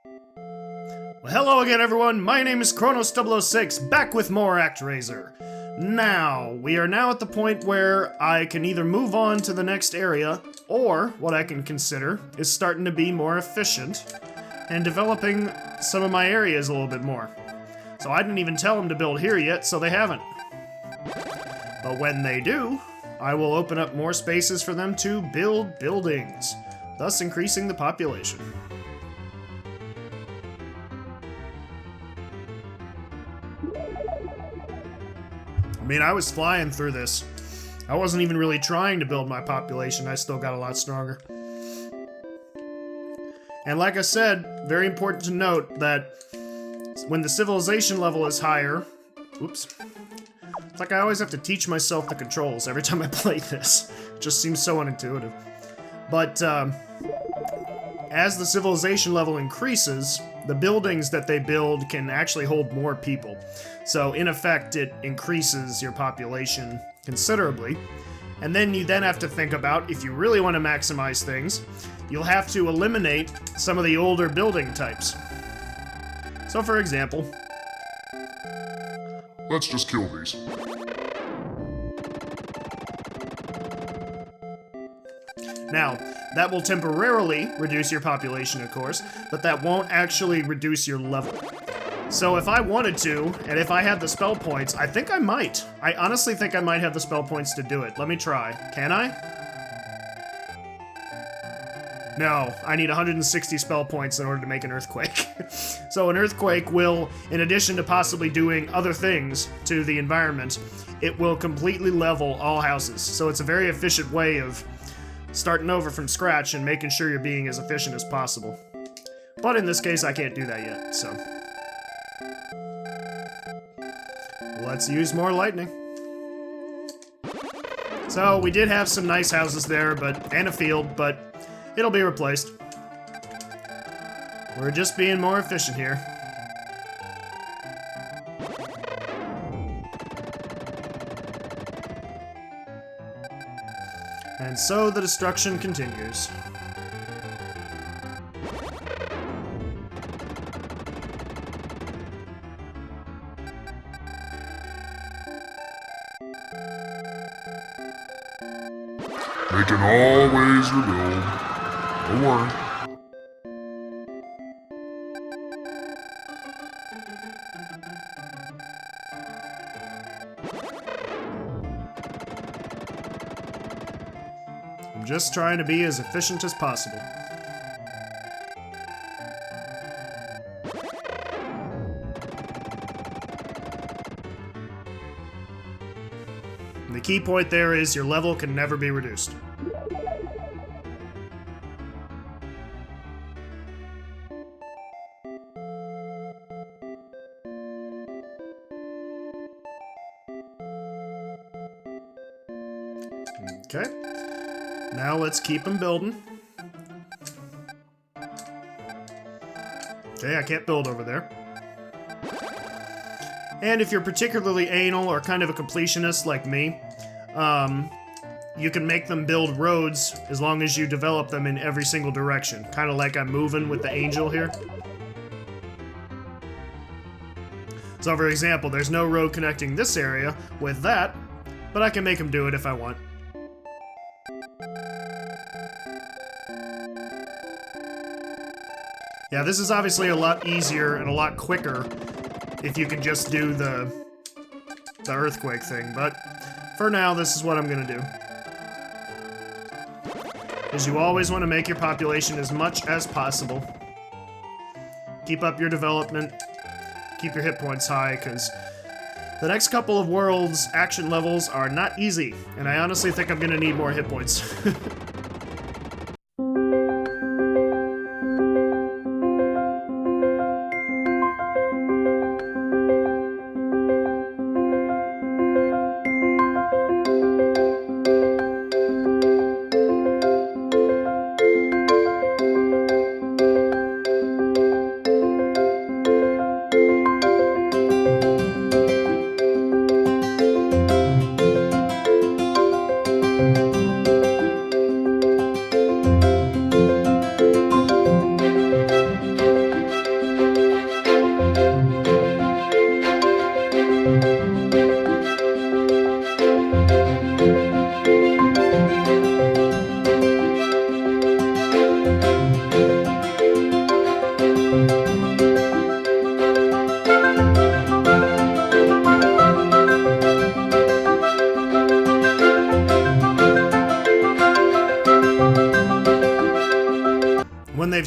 Well, hello again, everyone. My name is Kronos006, back with more ActRaiser. Now, we are now at the point where I can either move on to the next area, or what I can consider is starting to be more efficient and developing some of my areas a little bit more. So I didn't even tell them to build here yet, so they haven't. But when they do, I will open up more spaces for them to build buildings, thus increasing the population. I mean, I was flying through this. I wasn't even really trying to build my population. I still got a lot stronger. And like I said, very important to note that when the civilization level is higher... Oops. It's like I always have to teach myself the controls every time I play this. It just seems so unintuitive. But, as the civilization level increases, the buildings that they build can actually hold more people. So, in effect, it increases your population considerably. And then you then have to think about, if you really want to maximize things, you'll have to eliminate some of the older building types. So, for example... Let's just kill these. Now, that will temporarily reduce your population, of course, but that won't actually reduce your level. So if I wanted to, and if I had the spell points, I think I might. I honestly think I might have the spell points to do it. Let me try. Can I? No, I need 160 spell points in order to make an earthquake. So an earthquake will, in addition to possibly doing other things to the environment, it will completely level all houses. So it's a very efficient way of starting over from scratch and making sure you're being as efficient as possible. But in this case, I can't do that yet, so... Let's use more lightning. So, we did have some nice houses there, and a field, but it'll be replaced. We're just being more efficient here. And so the destruction continues. They can always rebuild. Don't worry. I'm just trying to be as efficient as possible. And the key point there is your level can never be reduced. Okay. Now let's keep them building. Okay, I can't build over there. And if you're particularly anal or kind of a completionist like me, you can make them build roads as long as you develop them in every single direction. Kind of like I'm moving with the angel here. So for example, there's no road connecting this area with that, but I can make them do it if I want. Yeah, this is obviously a lot easier and a lot quicker if you can just do the earthquake thing, but for now, this is what I'm gonna do. Because you always want to make your population as much as possible. Keep up your development, keep your hit points high, because the next couple of worlds' action levels are not easy, and I honestly think I'm gonna need more hit points.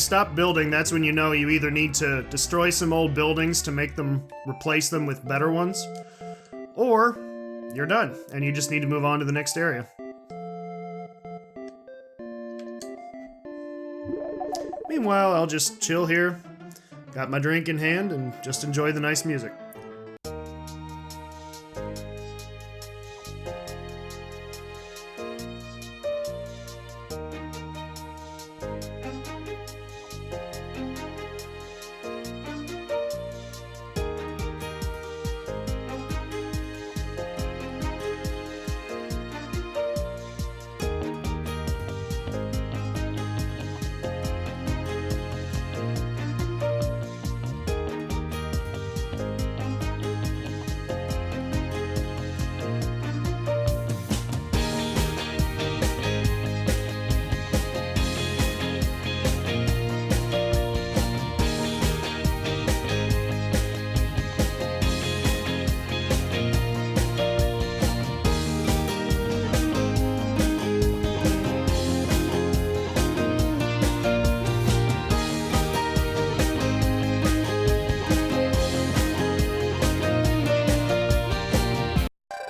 stop building, that's when you know you either need to destroy some old buildings to make them, replace them with better ones, or you're done, and you just need to move on to the next area. Meanwhile, I'll just chill here, got my drink in hand, and just enjoy the nice music.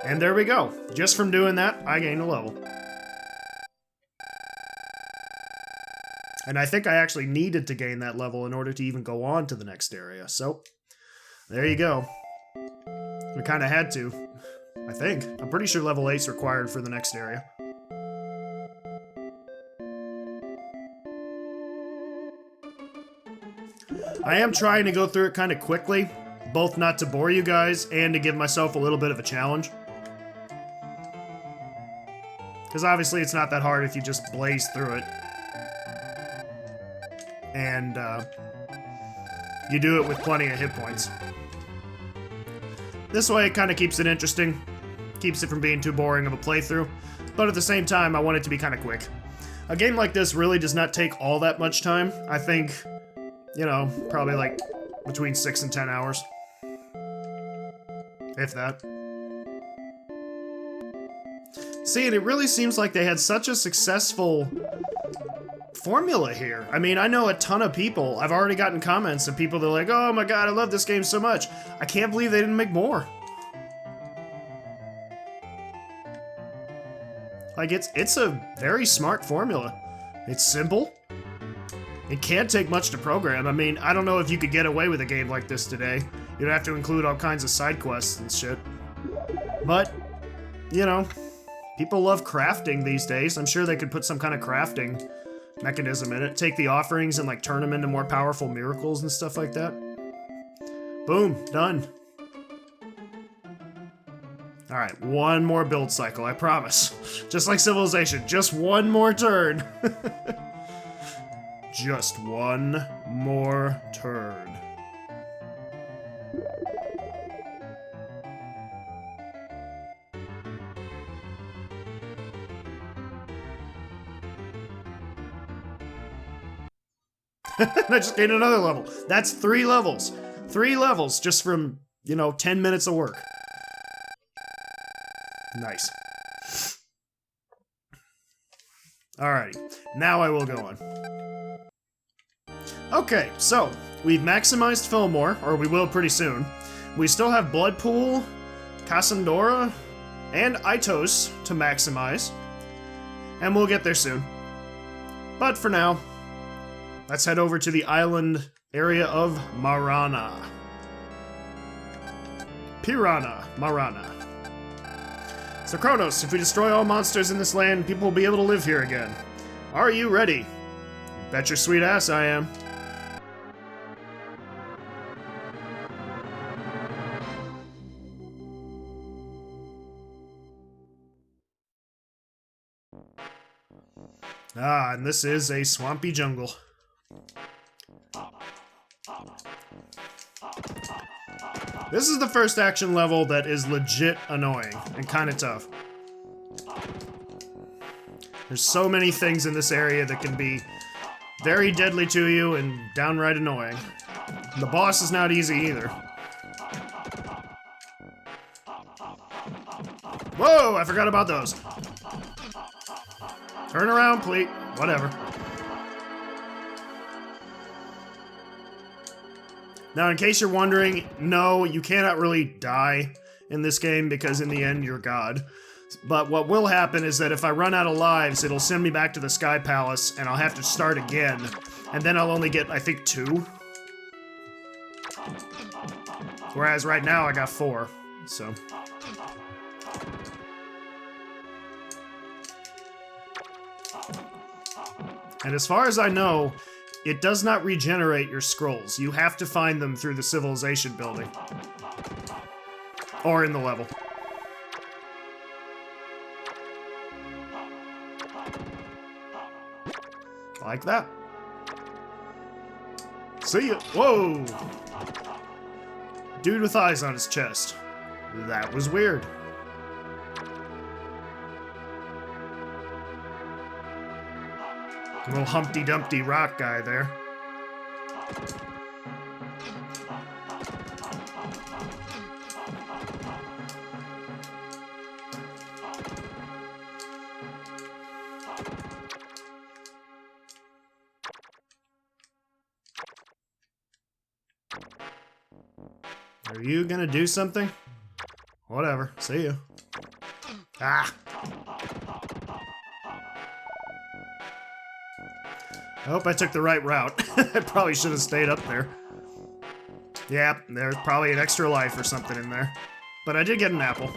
And there we go. Just from doing that, I gained a level. And I think I actually needed to gain that level in order to even go on to the next area. So, there you go. We kind of had to, I think. I'm pretty sure level 8's required for the next area. I am trying to go through it kind of quickly, both not to bore you guys and to give myself a little bit of a challenge. Because obviously it's not that hard if you just blaze through it. And you do it with plenty of hit points. This way it kind of keeps it interesting, keeps it from being too boring of a playthrough, but at the same time I want it to be kind of quick. A game like this really does not take all that much time. I think, you know, probably like between 6 and 10 hours. If that. See, and it really seems like they had such a successful formula here. I mean, I know a ton of people. I've already gotten comments of people that are like, oh my god, I love this game so much. I can't believe they didn't make more. Like, it's a very smart formula. It's simple. It can't take much to program. I mean, I don't know if you could get away with a game like this today. You'd have to include all kinds of side quests and shit. But, you know, people love crafting these days. I'm sure they could put some kind of crafting mechanism in it. Take the offerings and, like, turn them into more powerful miracles and stuff like that. Boom. Done. Alright, one more build cycle, I promise. Just like Civilization, just one more turn. Just one more turn. I just gained another level. That's 3 levels. 3 levels just from, you know, 10 minutes of work. Nice. Alrighty, now I will go on. Okay, so, we've maximized Fillmore, or we will pretty soon. We still have Bloodpool, Cassandora, and Itos to maximize. And we'll get there soon. But for now, let's head over to the island area of Marahna. Marahna. So Kronos, if we destroy all monsters in this land, people will be able to live here again. Are you ready? Bet your sweet ass I am. Ah, and this is a swampy jungle. This is the first action level that is legit annoying and kind of tough. There's so many things in this area that can be very deadly to you and downright annoying. The boss is not easy either. Whoa, I forgot about those. Turn around, please. Whatever. Now, in case you're wondering, no, you cannot really die in this game because in the end, you're God. But what will happen is that if I run out of lives, it'll send me back to the Sky Palace, and I'll have to start again. And then I'll only get, I think, 2. Whereas right now, I got 4, so... And as far as I know, it does not regenerate your scrolls. You have to find them through the civilization building. Or in the level. Like that. See ya. Whoa! Dude with eyes on his chest. That was weird. Little Humpty Dumpty rock guy there. Are you gonna do something? Whatever. See ya. Ah! I hope I took the right route. I probably should have stayed up there. Yeah, there's probably an extra life or something in there. But I did get an apple.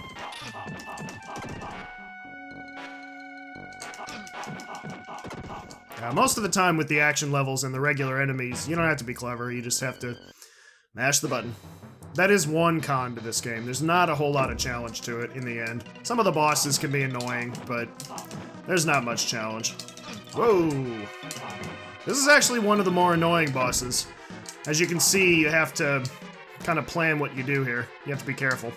Most of the time with the action levels and the regular enemies, you don't have to be clever, you just have to mash the button. That is one con to this game. There's not a whole lot of challenge to it in the end. Some of the bosses can be annoying, but there's not much challenge. Whoa! This is actually one of the more annoying bosses. As you can see, you have to kind of plan what you do here. You have to be careful.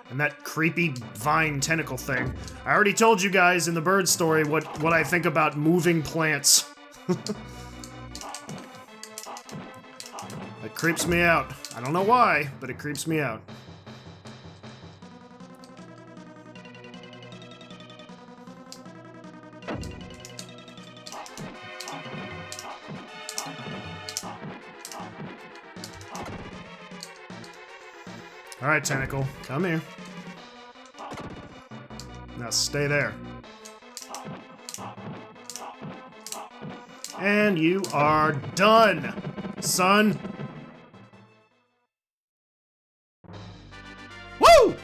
And that creepy vine tentacle thing. I already told you guys in the bird story what I think about moving plants. It creeps me out. I don't know why, but it creeps me out. Alright, Tentacle, come here. Now stay there. And you are done, son! Woo!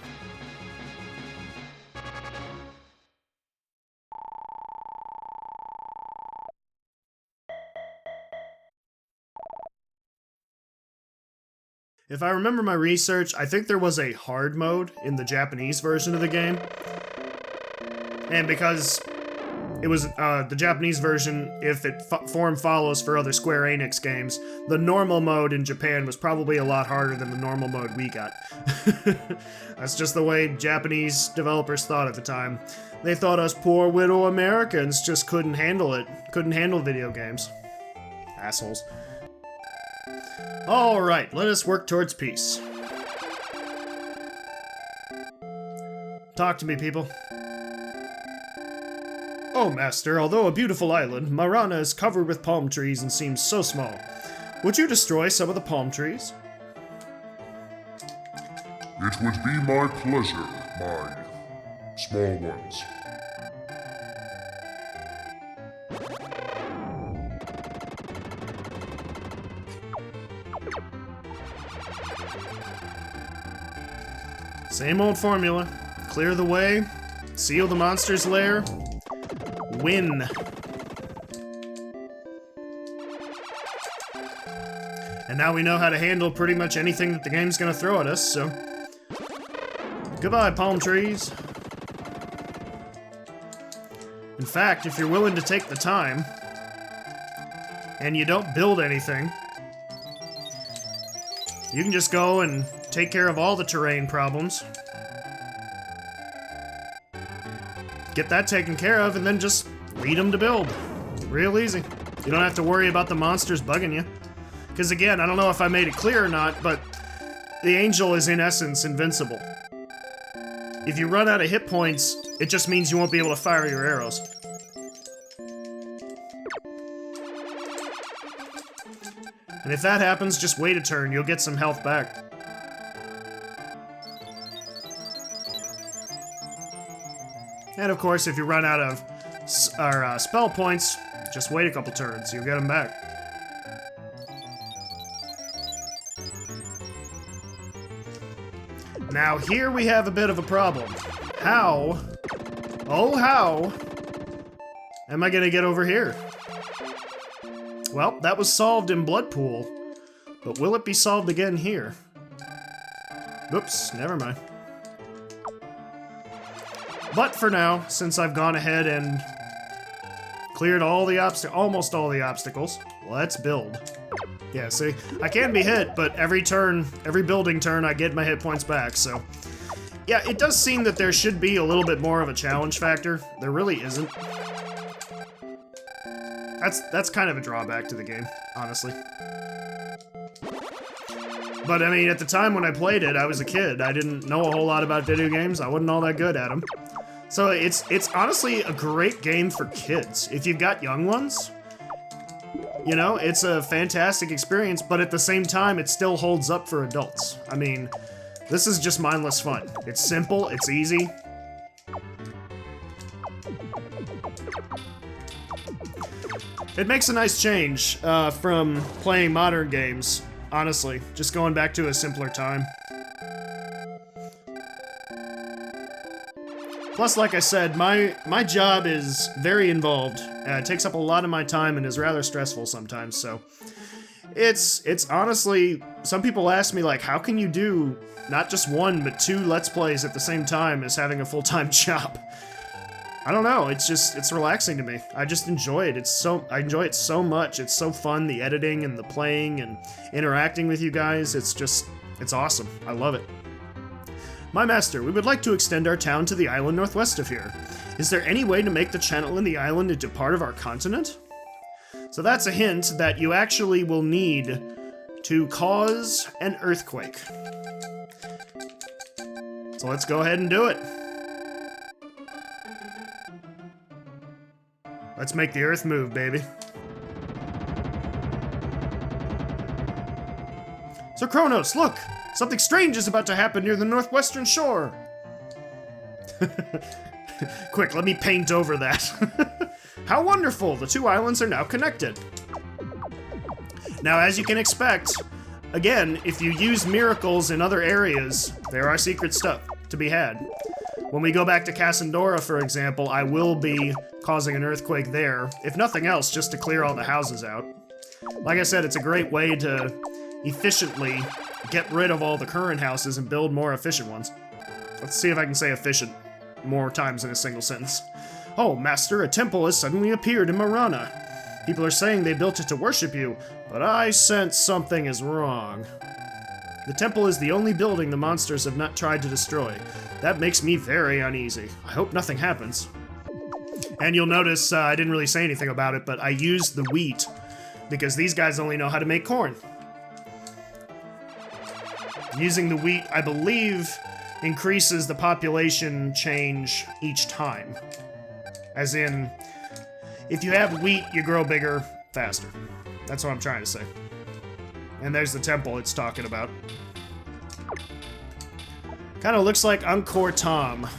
If I remember my research, I think there was a hard mode in the Japanese version of the game. And because it was the Japanese version, if it form follows for other Square Enix games, the normal mode in Japan was probably a lot harder than the normal mode we got. That's just the way Japanese developers thought at the time. They thought us poor widow Americans just couldn't handle it. Couldn't handle video games. Assholes. Alright, let us work towards peace. Talk to me, people. Oh, Master, although a beautiful island, Marahna is covered with palm trees and seems so small. Would you destroy some of the palm trees? It would be my pleasure, my small ones. Same old formula. Clear the way, seal the monster's lair, win. And now we know how to handle pretty much anything that the game's gonna throw at us, so... Goodbye, palm trees. In fact, if you're willing to take the time, and you don't build anything, you can just go and take care of all the terrain problems. Get that taken care of, and then just lead them to build. Real easy. You don't have to worry about the monsters bugging you. Because again, I don't know if I made it clear or not, but the angel is in essence invincible. If you run out of hit points, it just means you won't be able to fire your arrows. And if that happens, just wait a turn, you'll get some health back. And of course, if you run out of spell points, just wait a couple turns, you'll get them back. Now here we have a bit of a problem. How, oh how, am I gonna get over here? Well, that was solved in Bloodpool, but will it be solved again here? Oops, never mind. But for now, since I've gone ahead and cleared all the almost all the obstacles, let's build. Yeah, see, I can be hit, but every turn, every building turn, I get my hit points back, so. Yeah, it does seem that there should be a little bit more of a challenge factor. There really isn't. That's kind of a drawback to the game, honestly. But I mean, at the time when I played it, I was a kid. I didn't know a whole lot about video games. I wasn't all that good at them. So it's honestly a great game for kids. If you've got young ones, you know, it's a fantastic experience, but at the same time, it still holds up for adults. I mean, this is just mindless fun. It's simple, it's easy. It makes a nice change from playing modern games, honestly. Just going back to a simpler time. Plus, like I said, my job is very involved. It takes up a lot of my time and is rather stressful sometimes, so... It's honestly... Some people ask me, like, how can you do not just one, but 2 Let's Plays at the same time as having a full-time job? I don't know, it's relaxing to me. I just enjoy it. I enjoy it so much. It's so fun, the editing and the playing and interacting with you guys. It's awesome. I love it. My master, we would like to extend our town to the island northwest of here. Is there any way to make the channel in the island into part of our continent? So that's a hint that you actually will need to cause an earthquake. So let's go ahead and do it. Let's make the earth move, baby. So Kronos, look! Something strange is about to happen near the northwestern shore. Quick, let me paint over that. How wonderful! The 2 islands are now connected. Now, as you can expect, again, if you use miracles in other areas, there are secret stuff to be had. When we go back to Cassandora, for example, I will be causing an earthquake there, if nothing else, just to clear all the houses out. Like I said, it's a great way to efficiently get rid of all the current houses and build more efficient ones. Let's see if I can say efficient more times in a single sentence. Oh, Master, a temple has suddenly appeared in Marahna. People are saying they built it to worship you, but I sense something is wrong. The temple is the only building the monsters have not tried to destroy. That makes me very uneasy. I hope nothing happens. And you'll notice I didn't really say anything about it, but I used the wheat because these guys only know how to make corn. Using the wheat, I believe, increases the population change each time. As in, if you have wheat, you grow bigger faster. That's what I'm trying to say. And there's the temple it's talking about. Kind of looks like Encore Tom.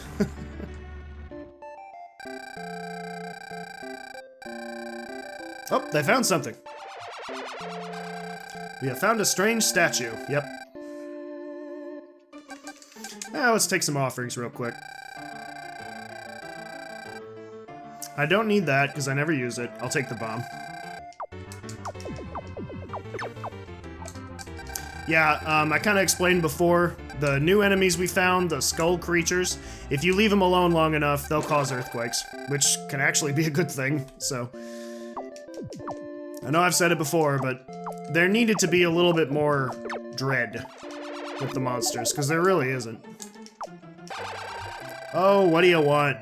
Oh, they found something. We have found a strange statue. Yep. Now let's take some offerings real quick. I don't need that because I never use it. I'll take the bomb. Yeah, I kind of explained before, the new enemies we found, the skull creatures, if you leave them alone long enough, they'll cause earthquakes, which can actually be a good thing, so. I know I've said it before, but there needed to be a little bit more dread with the monsters, because there really isn't. Oh, what do you want?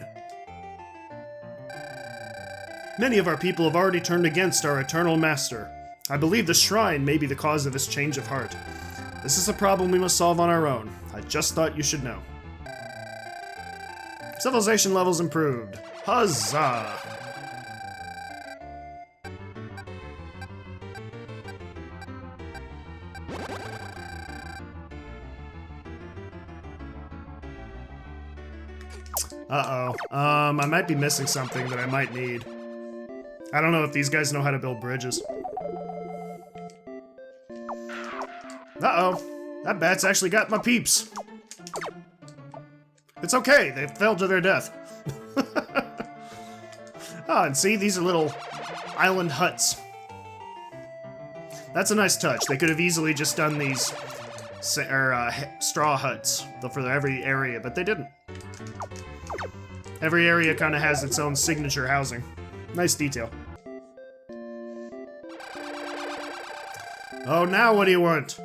Many of our people have already turned against our eternal master. I believe the shrine may be the cause of his change of heart. This is a problem we must solve on our own. I just thought you should know. Civilization levels improved. Huzzah! Uh-oh. I might be missing something that I might need. I don't know if these guys know how to build bridges. Uh-oh. That bat's actually got my peeps. It's okay, they fell to their death. Ah, and see, these are little island huts. That's a nice touch. They could have easily just done these straw huts for every area, but they didn't. Every area kind of has its own signature housing. Nice detail. Oh, now what do you want?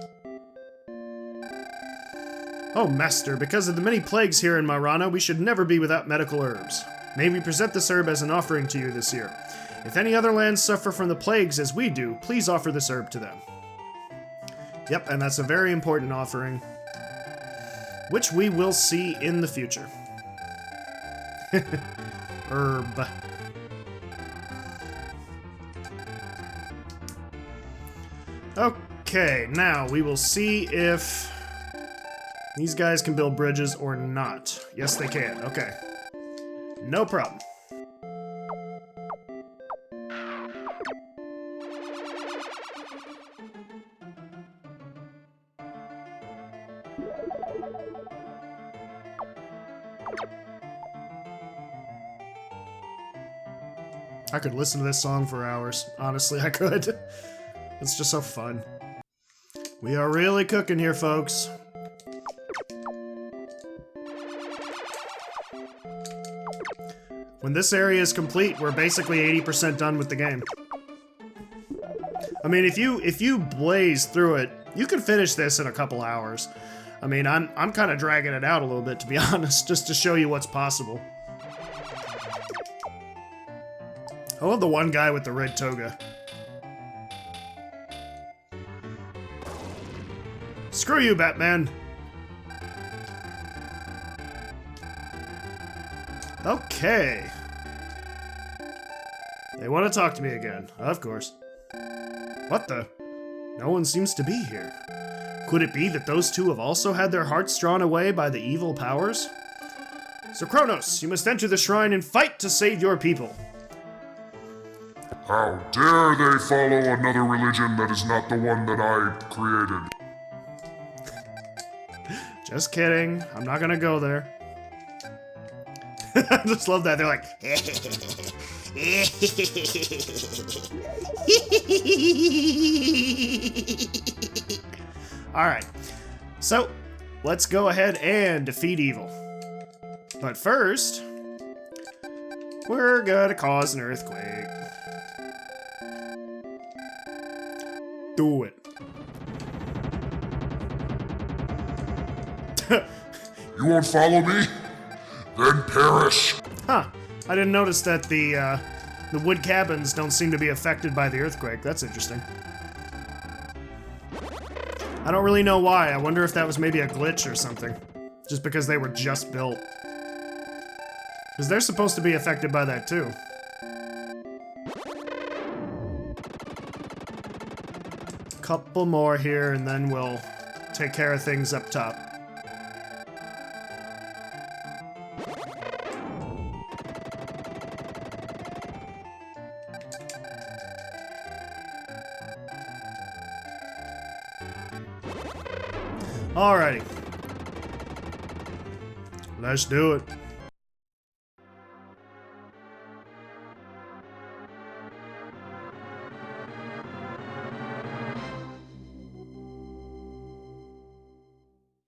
Oh, Master, because of the many plagues here in Marahna, we should never be without medical herbs. May we present this herb as an offering to you this year. If any other lands suffer from the plagues as we do, please offer this herb to them. Yep, and that's a very important offering, which we will see in the future. Herb. Okay, now we will see if these guys can build bridges or not. Yes, they can. Okay. No problem. I could listen to this song for hours. Honestly, I could. It's just so fun. We are really cooking here, folks. When this area is complete, we're basically 80% done with the game. I mean, if you blaze through it, you can finish this in a couple hours. I mean, I'm kind of dragging it out a little bit, to be honest, just to show you what's possible. I love the one guy with the red toga. Screw you, Batman! Okay. They want to talk to me again, of course. What the? No one seems to be here. Could it be that those two have also had their hearts drawn away by the evil powers? Sir Kronos, you must enter the shrine and fight to save your people. How dare they follow another religion that is not the one that I created? Just kidding. I'm not gonna go there. I just love that. They're like, alright. So, let's go ahead and defeat evil. But first, we're gonna cause an earthquake. Do it. You won't follow me? Then perish! Huh. I didn't notice that the wood cabins don't seem to be affected by the earthquake. That's interesting. I don't really know why. I wonder if that was maybe a glitch or something. Just because they were just built. Because they're supposed to be affected by that too. Couple more here and then we'll take care of things up top. Alrighty. Let's do it.